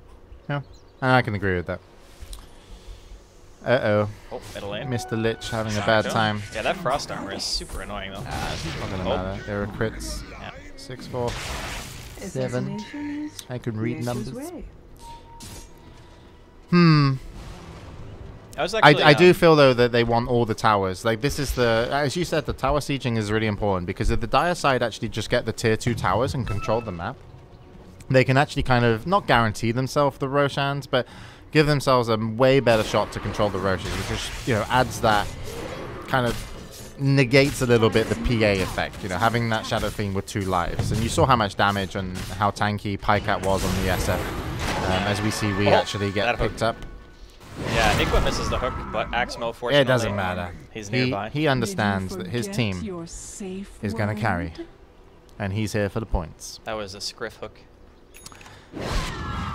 Yeah, I can agree with that. Uh-oh. Oh, middle lane. Mr. Lich having a bad time. Yeah, that Frost armor is super annoying, though. Not gonna matter. There are crits. Yeah. 6-4. 7. I can read numbers. I do feel though that they want all the towers. Like, this is the, as you said, the tower sieging is really important, because if the Dire side actually just get the tier 2 towers and control the map, they can actually kind of not guarantee themselves the Roshans, but give themselves a way better shot to control the Roshes, which just, you know, adds that kind of negates a little bit the PA effect, you know, having that Shadow Fiend with 2 lives. And you saw how much damage and how tanky Pajkatt was on the SF. As we see, we actually get picked up. Yeah, Nikwa misses the hook, but Axmo, fortunately, it doesn't matter. He's nearby. He understands that his team is going to carry, and he's here for the points. That was a Scriff hook.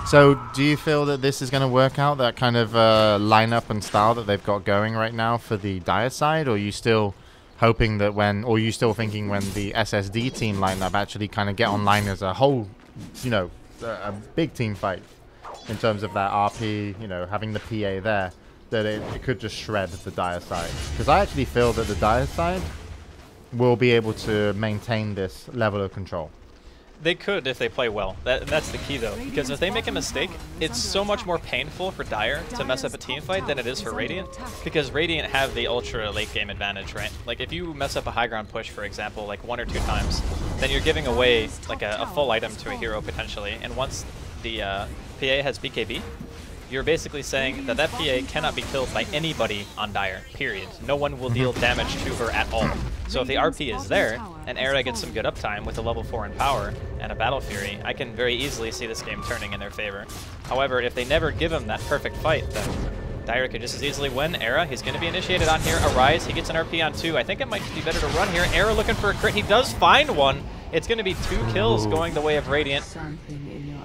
So, do you feel that this is going to work out, that kind of lineup and style that they've got going right now for the Dire side, or are you still hoping that or are you still thinking when the SSD team lineup actually kind of get online as a whole, you know, a big team fight in terms of that RP, you know, having the PA there, that it could just shred the Dire side? Because I actually feel that the Dire side will be able to maintain this level of control. They could if they play well. That's the key, though, because if they make a mistake, it's so much more painful for Dire to mess up a team fight than it is for Radiant, because Radiant have the ultra late game advantage, right? Like, if you mess up a high ground push, for example, like 1 or 2 times, then you're giving away like a full item to a hero potentially, and once the PA has BKB, you're basically saying that PA cannot be killed by anybody on Dire, period. No one will deal damage to her at all. So if the RP is there, and Era gets some good uptime with a level 4 in power and a Battle Fury, I can very easily see this game turning in their favor. However, if they never give him that perfect fight, then Dire could just as easily win. Era, he's going to be initiated on here. Arise, he gets an RP on 2. I think it might be better to run here. Era looking for a crit. He does find one. It's going to be 2 kills going the way of Radiant.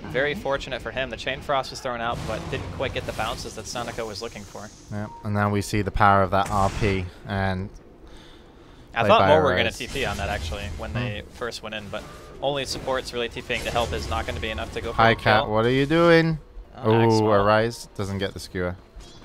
Very fortunate for him. The Chain Frost was thrown out, but didn't quite get the bounces that Sonico was looking for. Yeah, and now we see the power of that RP. And I thought more were going to TP on that, actually, when they first went in, but only supports really TPing to help is not going to be enough to go for a kill. Pajkatt, what are you doing? Oh, Axmo. Arise doesn't get the skewer.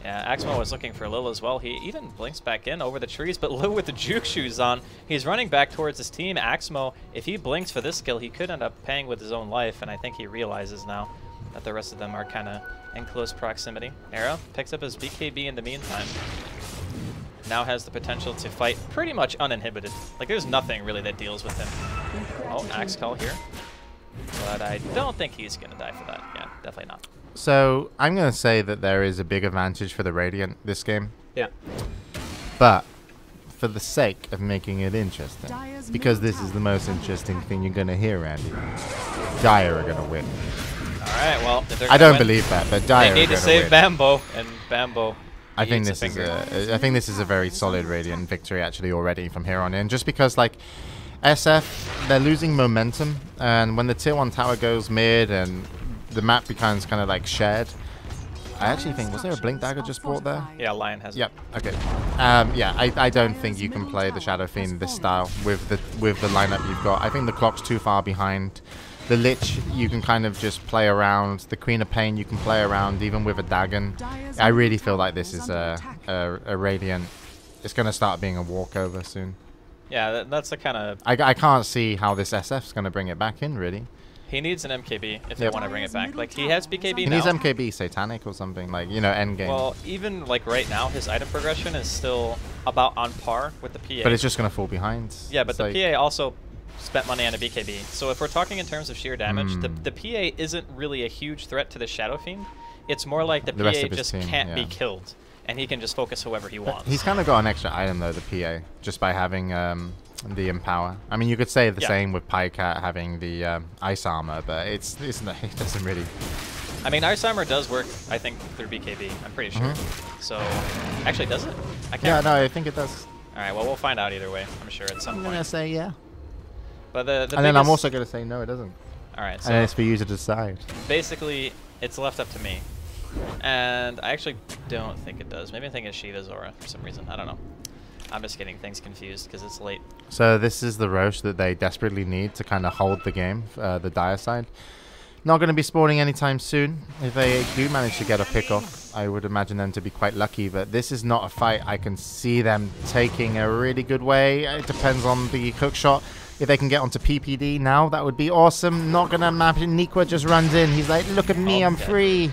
Yeah, Axmo was looking for Lil as well. He even blinks back in over the trees, but Lil with the juke shoes on, he's running back towards his team. Axmo, if he blinks for this kill, he could end up paying with his own life, and I think he realizes now that the rest of them are kind of in close proximity. Era picks up his BKB in the meantime. Now has the potential to fight pretty much uninhibited. Like, there's nothing really that deals with him. Oh, Axe Call here. But I don't think he's going to die for that. Yeah, definitely not. So I'm going to say that there is a big advantage for the Radiant this game. Yeah. But for the sake of making it interesting, because this is the most interesting thing you're going to hear, Andy, Dire are going to win. All right, well, if they're I don't win, believe that, but Dire they need to save win. Bambo, and Bambo. I think this is a very solid Radiant victory actually already from here on in, just because like SF, they're losing momentum, and when the tier 1 tower goes mid and the map becomes kind of like shared, I actually think, was there a Blink Dagger just brought there? Yeah, Lion has it. Yep. Okay. Yeah, I don't think you can play the Shadow Fiend this style with the lineup you've got. I think the clock's too far behind. The Lich, you can kind of just play around. The Queen of Pain, you can play around even with a Dagon. I really feel like this is a Radiant. It's going to start being a walkover soon. Yeah, that's the kind of... I can't see how this SF's going to bring it back in, really. He needs an MKB if they want to bring it back. Like, he has BKB he now. Needs MKB Satanic or something, like, you know, endgame. Well, even, like, right now, his item progression is still about on par with the PA. But it's just going to fall behind. Yeah, but it's the like PA also spent money on a BKB. So if we're talking in terms of sheer damage, the PA isn't really a huge threat to the Shadow Fiend. It's more like the PA just can't be killed, and he can just focus whoever he wants. He's kind of got an extra item, though, the PA, just by having... the Empower. I mean, you could say the same with Pajkatt having the Ice Armor, but it doesn't really... I mean, Ice Armor does work, I think, through BKB. I'm pretty sure. So, actually, does it? I can't remember. No, I think it does. All right, well, we'll find out either way, I'm sure, at some point. I'm going to say yeah. But the and then I'm also going to say no, it doesn't. All right, so... And it's for you to decide. Basically, it's left up to me. And I actually don't think it does. Maybe I think it's Shiva's aura for some reason. I don't know. I'm just getting things confused because it's late. So this is the Roche that they desperately need to kind of hold the game, the Dire side. Not going to be spawning anytime soon. If they do manage to get a pick off, I would imagine them to be quite lucky. But this is not a fight I can see them taking a really good way. It depends on the hook shot. If they can get onto PPD now, that would be awesome. Not going to map it. Nikwa just runs in. He's like, look at me, I'm free.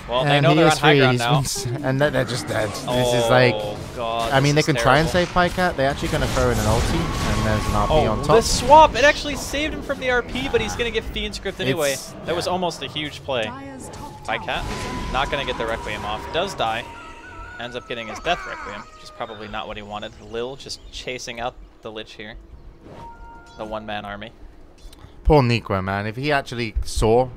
Well, they know they're on high ground now. And they're just dead. This is like... God, I mean, they can terrible. try and save Pajkatt. They're actually going to throw in an ulti, and there's an RP on top. The swap, it actually saved him from the RP, but he's going to get Fiend Script anyway. That was almost a huge play. Pajkatt, not going to get the Requiem off. Does die. Ends up getting his Death Requiem, which is probably not what he wanted. Lil just chasing out the Lich here. The one-man army. Poor Nikwa, man. If he actually saw...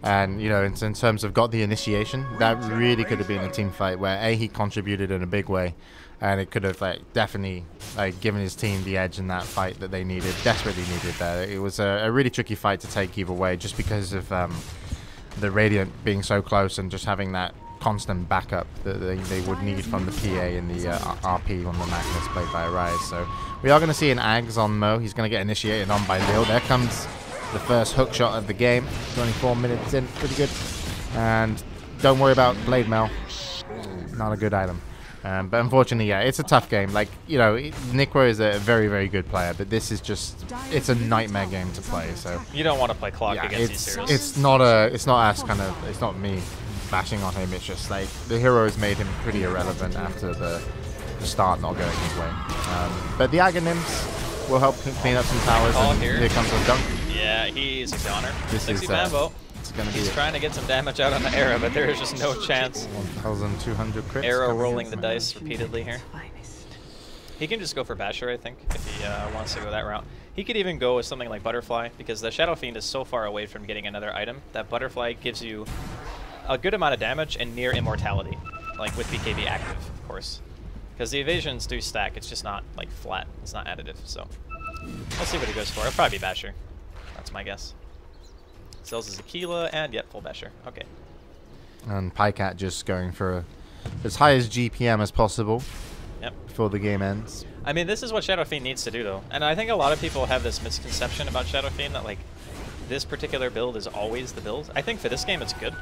And, you know, in terms of got the initiation, that really could have been a team fight where, A, he contributed in a big way, and it could have, like, definitely, like, given his team the edge in that fight that they needed, desperately needed there. It was a really tricky fight to take either way, just because of the Radiant being so close and just having that constant backup that they would need from the PA and the RP on the Magnus played by Arise. So we are going to see an Ags on Mo. He's going to get initiated on by Lil. There comes... the first hook shot of the game. 24 minutes in, pretty good. And don't worry about Blade Mail. Not a good item. But unfortunately, yeah, it's a tough game. Like, you know, Nikwa is a very, very good player, but this is just, it's a nightmare game to play. So you don't want to play clock against these heroes. It's not us kind of, it's not me bashing on him. It's just like the heroes made him pretty irrelevant after the start not going his way. But the Aghanims will help clean up some towers. And here comes the dunk. Yeah, he's a goner. This is Bambo. He's trying to get some damage out on the Era, but there is just no chance. 1,200 crits. Era rolling the dice repeatedly here. He can just go for Basher, I think, if he wants to go that route. He could even go with something like Butterfly, because the Shadow Fiend is so far away from getting another item that Butterfly gives you a good amount of damage and near immortality, like with BKB active, of course. Because the evasions do stack, it's just not like flat, it's not additive, so. Let's see what he goes for. It'll probably be Basher. That's my guess. Sells his Aquila, and yep, full Basher. Okay. And Pajkatt just going for as high as GPM as possible before the game ends. I mean, this is what Shadow Fiend needs to do, though. And I think a lot of people have this misconception about Shadow Fiend that, like, this particular build is always the build. I think for this game it's good,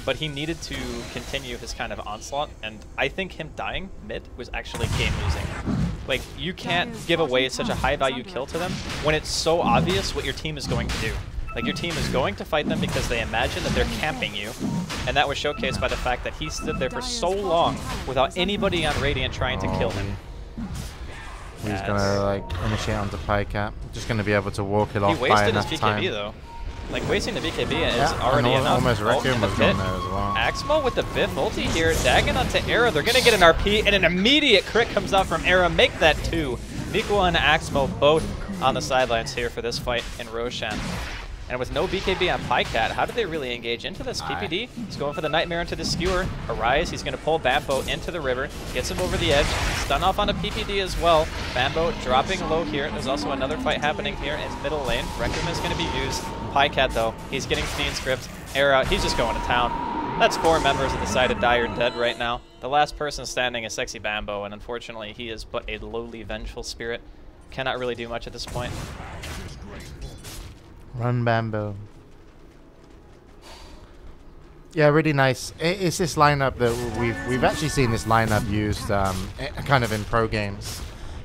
but he needed to continue his kind of onslaught, and I think him dying mid was actually game-losing. Like, you can't give away such a high-value kill to them when it's so obvious what your team is going to do. Like, your team is going to fight them because they imagine that they're camping you, and that was showcased by the fact that he stood there for so long without anybody on Radiant trying to kill him. He's gonna like initiate onto Pajkatt. Just gonna be able to walk it off by enough time. He wasted his BKB though. Like, wasting the BKB is already enough. Almost Requiem was gone there as well. Axmo with the Biff ulti here, dagging onto Era. They're gonna get an RP, and an immediate crit comes out from Era. Make that 2. Nikwa and Axmo both on the sidelines here for this fight in Roshan. And with no BKB on Pajkatt, how did they really engage into this? PPD, he's going for the Nightmare into the Skewer. Arise, he's going to pull Bambo into the river, gets him over the edge, stun off on a PPD as well. Bambo dropping low here. There's also another fight happening here in middle lane. Requiem is going to be used. Pajkatt, though, he's getting Fiend Script. Era, he's just going to town. That's 4 members of the side of Dire dead right now. The last person standing is Sexy Bambo, and unfortunately, he is but a lowly Vengeful Spirit. Cannot really do much at this point. Run, Bambo. Yeah, really nice. It's this lineup that we've actually seen this lineup used kind of in pro games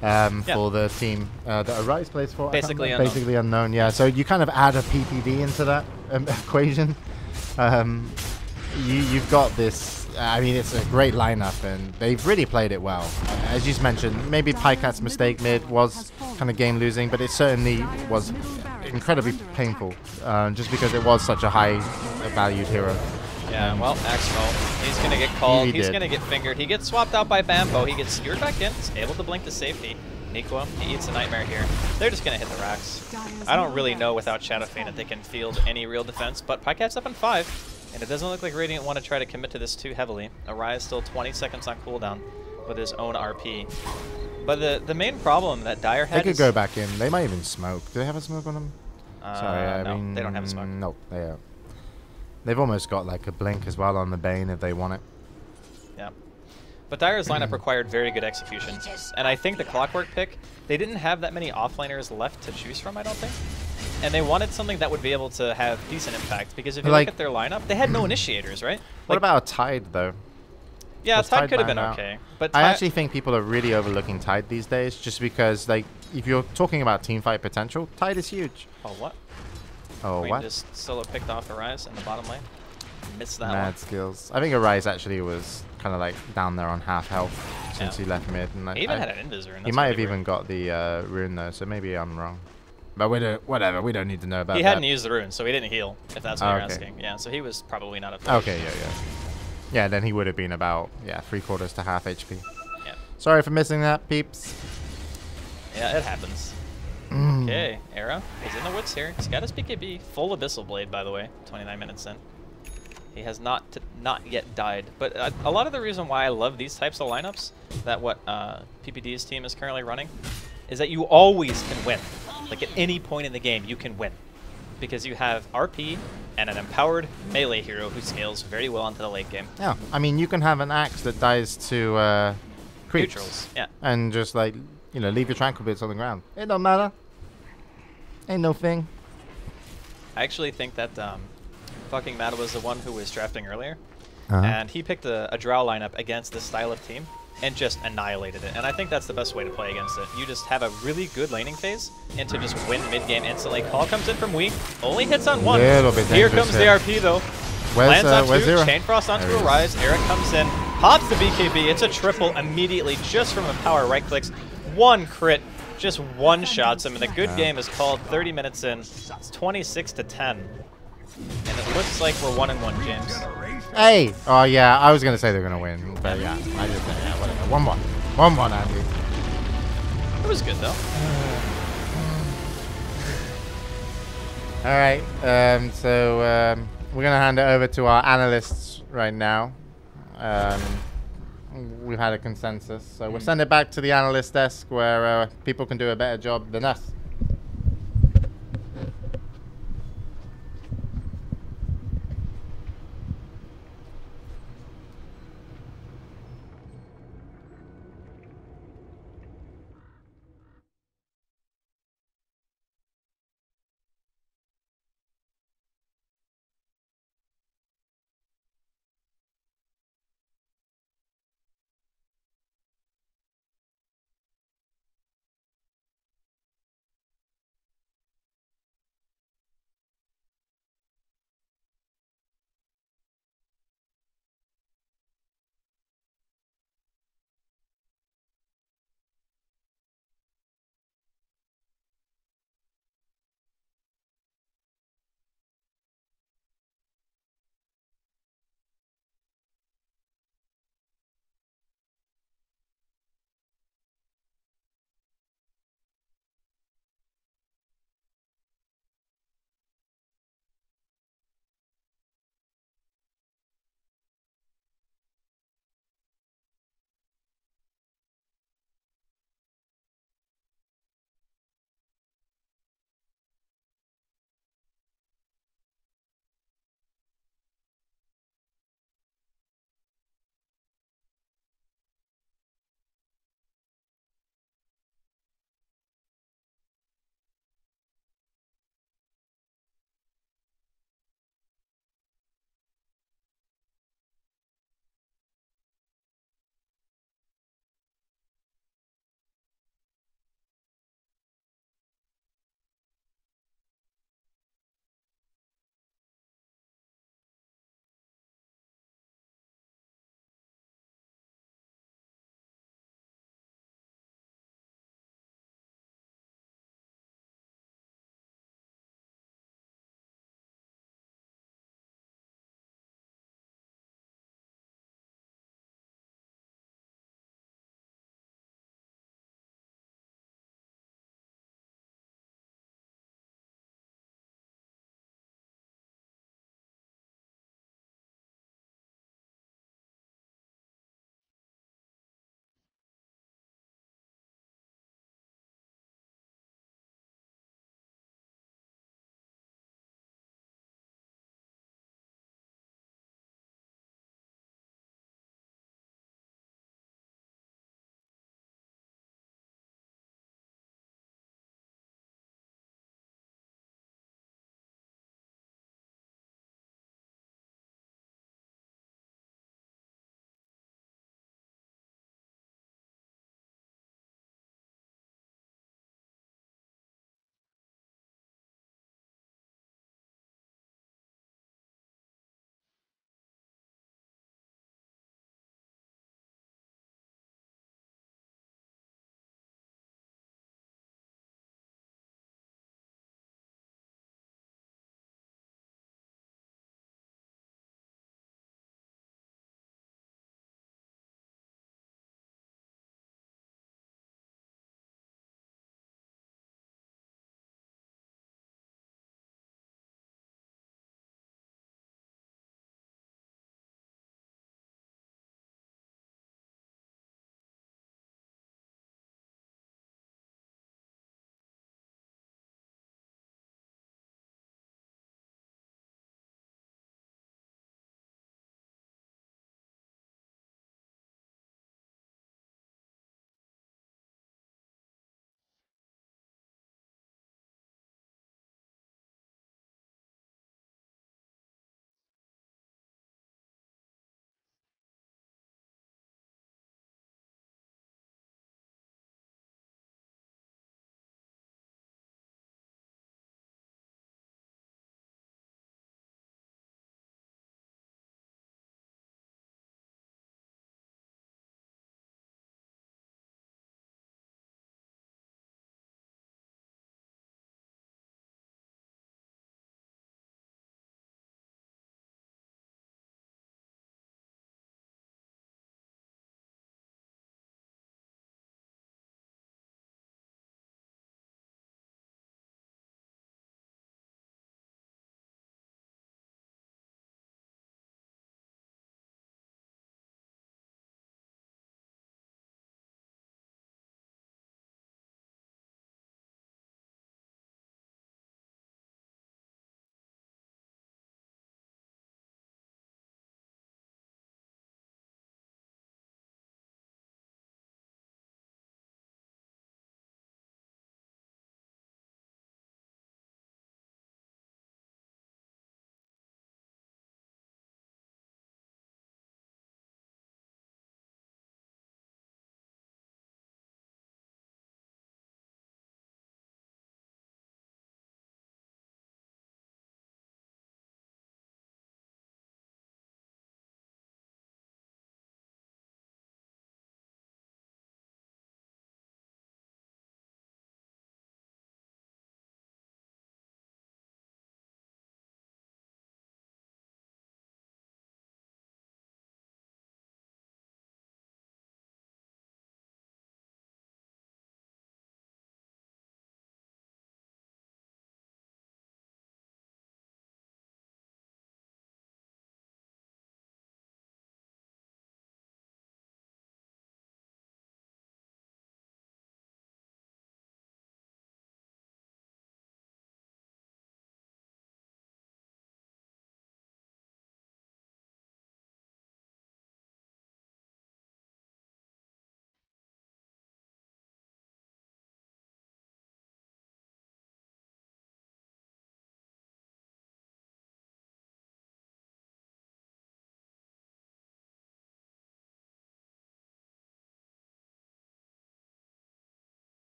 for the team that Arise plays for. Basically unknown. Basically unknown, yeah. So you kind of add a PPD into that equation. You've got this. I mean, it's a great lineup, and they've really played it well. As you mentioned, maybe Pajkatt's mistake mid was kind of game losing, but it certainly was incredibly painful, just because it was such a high valued hero. Yeah, well, Axmo, he's going to get called, he's going to get fingered, he gets swapped out by Bambo, he gets skewered back in, he's able to blink to safety. Nikwa, he eats a Nightmare here. They're just going to hit the racks. I don't really know without Shadow Fiend that they can field any real defense, but Pajkatt's up in 5, and it doesn't look like Radiant want to try to commit to this too heavily. Arise still 20 seconds on cooldown with his own RP. But the main problem that Dire had They could go back in. They might even smoke. Do they have a smoke on them? Sorry, I no, mean, they don't have a smoke. No, they don't. They've almost got like a blink as well on the Bane if they want it. Yeah. But Dire's lineup required very good execution. And I think the Clockwork pick, they didn't have that many offlaners left to choose from, I don't think. And they wanted something that would be able to have decent impact. Because if you look at their lineup, they had no initiators, right? What about a Tide, though? Yeah, Tide could have been okay. But I actually think people are really overlooking Tide these days, just because, like, if you're talking about teamfight potential, Tide is huge. Oh, what? Oh, Queen what? just solo picked off Arise in the bottom lane. Missed that Mad one. skills. I think Arise actually was kind of like down there on half health since he left mid. And he even had an Invis rune. He might have even got the rune though, so maybe I'm wrong. But whatever, we don't need to know about that. He hadn't used the rune, so he didn't heal, if that's what you're asking. Yeah, so he was probably not up. Okay, yeah. Yeah, then he would have been about, 3/4 to half HP. Yeah. Sorry for missing that, peeps. Yeah, it happens. Okay, Era is in the woods here. He's got his BKB, full Abyssal Blade, by the way, 29 minutes in. He has not yet died. But a lot of the reason why I love these types of lineups, that what PPD's team is currently running, is that you always can win. Like, at any point in the game, you can win. Because you have RP and an empowered melee hero who scales very well into the late game. Yeah, I mean, you can have an axe that dies to creeps. Neutrals, yeah. And just, like, leave your tranquil bits on the ground. It don't matter. Ain't no thing. I actually think that fucking Matt was the one who was drafting earlier. And he picked a Drow lineup against this style of team. and just annihilated it. And I think that's the best way to play against it. You just have a really good laning phase and to just win mid-game instantly. Call comes in from Wii. Only hits on one. Here comes the RP, though. Lands on two, Chain Frost onto a Rise. Eric comes in, pops the BKB. It's a triple immediately just from a power right clicks. One crit, just one shots him. And the good game is called 30 minutes in. It's 26-10. And it looks like we're 1-1, James. Hey! Oh, yeah, I was going to say they're going to win. But yeah, I just said, yeah, whatever. 1-1. 1-1, Andy. It was good, though. All right, we're going to hand it over to our analysts right now. We've had a consensus, so we'll send it back to the analyst desk where people can do a better job than us.